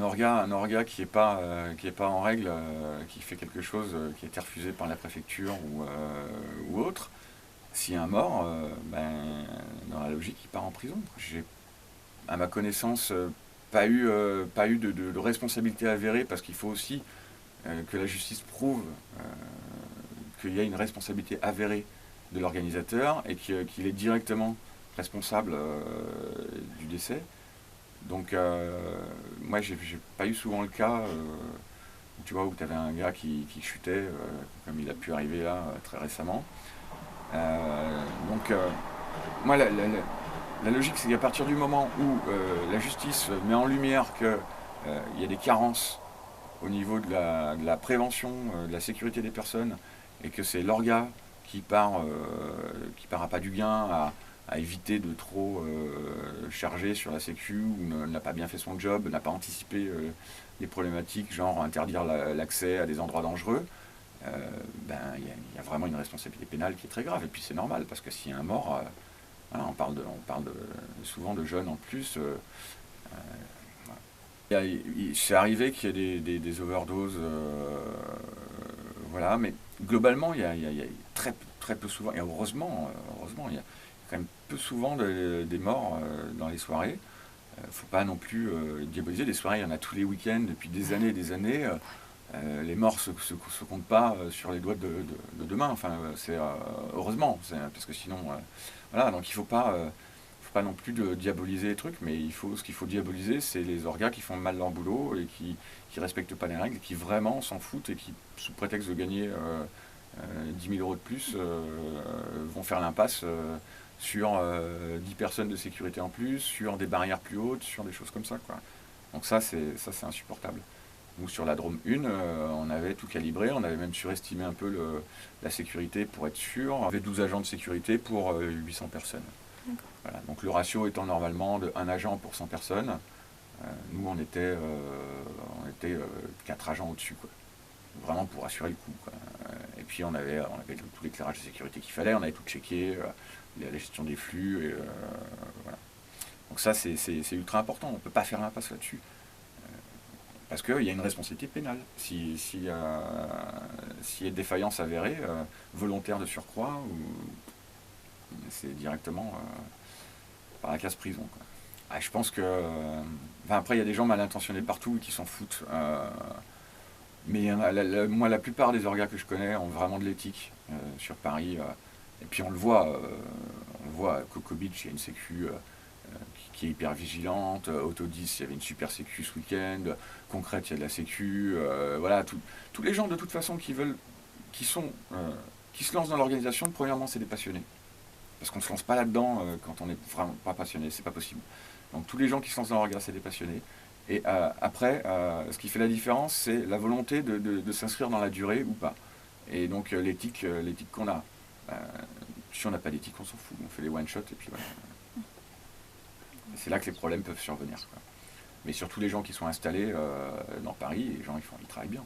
Un orga qui est pas en règle, qui fait quelque chose qui a été refusé par la préfecture ou autre, s'il y a un mort, dans la logique, il part en prison. J'ai, à ma connaissance, pas eu de responsabilité avérée parce qu'il faut aussi que la justice prouve qu'il y a une responsabilité avérée de l'organisateur et qu'il est directement responsable du décès. Donc, moi, j'ai pas eu souvent le cas, tu vois, où tu avais un gars qui chutait, comme il a pu arriver là très récemment. Donc, moi, la logique, c'est qu'à partir du moment où la justice met en lumière qu'il y a des carences au niveau de la prévention, de la sécurité des personnes, et que c'est l'orga qui part à pas du gain à éviter de trop charger sur la sécu, ou n'a pas bien fait son job, n'a pas anticipé les problématiques, genre interdire l'accès à des endroits dangereux, y a vraiment une responsabilité pénale qui est très grave. Et puis c'est normal, parce que s'il y a un mort, voilà, souvent de jeunes en plus. C'est arrivé qu'il y ait des overdoses, voilà, mais globalement, il y a très, très peu souvent, et heureusement, il y a quand même peu souvent des morts dans les soirées. Faut pas non plus diaboliser. Des soirées, il y en a tous les week-ends depuis des années et des années. Les morts se comptent pas sur les doigts de deux mains. Enfin, c'est heureusement, parce que sinon, voilà. Donc il faut pas non plus de diaboliser les trucs, mais ce qu'il faut diaboliser, c'est les orgas qui font mal leur boulot et qui respectent pas les règles, qui vraiment s'en foutent et qui, sous prétexte de gagner 10 000 euros de plus, vont faire l'impasse sur 10 personnes de sécurité en plus, sur des barrières plus hautes, sur des choses comme ça, quoi. Donc ça c'est insupportable. Nous, sur la Drôme 1, on avait tout calibré, on avait même surestimé un peu la sécurité pour être sûr. On avait 12 agents de sécurité pour 800 personnes. Voilà. Donc le ratio étant normalement de 1 agent pour 100 personnes, nous on était 4 agents au-dessus, quoi. Vraiment pour assurer le coup, quoi. Et puis on avait tout l'éclairage de sécurité qu'il fallait, on avait tout checké, la gestion des flux, et, voilà. Donc ça c'est ultra important, on ne peut pas faire l'impasse là-dessus. Parce qu'il y a une responsabilité pénale. S'il y a défaillance avérée, volontaire de surcroît, c'est directement par la case prison, quoi. Ah, je pense que. Après, il y a des gens mal intentionnés partout qui s'en foutent. Mais il y en a, moi, la plupart des orgas que je connais ont vraiment de l'éthique sur Paris. Et puis on le voit à Coco Beach, il y a une sécu qui est hyper vigilante. Auto 10, il y avait une super sécu ce week-end. Concrète, il y a de la sécu. Voilà, tous les gens de toute façon qui se lancent dans l'organisation, premièrement, c'est des passionnés. Parce qu'on ne se lance pas là-dedans quand on n'est vraiment pas passionné, c'est pas possible. Donc tous les gens qui se lancent dans l'orga, c'est des passionnés. Et après, ce qui fait la différence, c'est la volonté de s'inscrire dans la durée ou pas. Et donc l'éthique qu'on a. Si on n'a pas d'éthique, on s'en fout. On fait les one-shots et puis voilà. C'est là que les problèmes peuvent survenir, quoi. Mais surtout les gens qui sont installés dans Paris, les gens ils travaillent bien.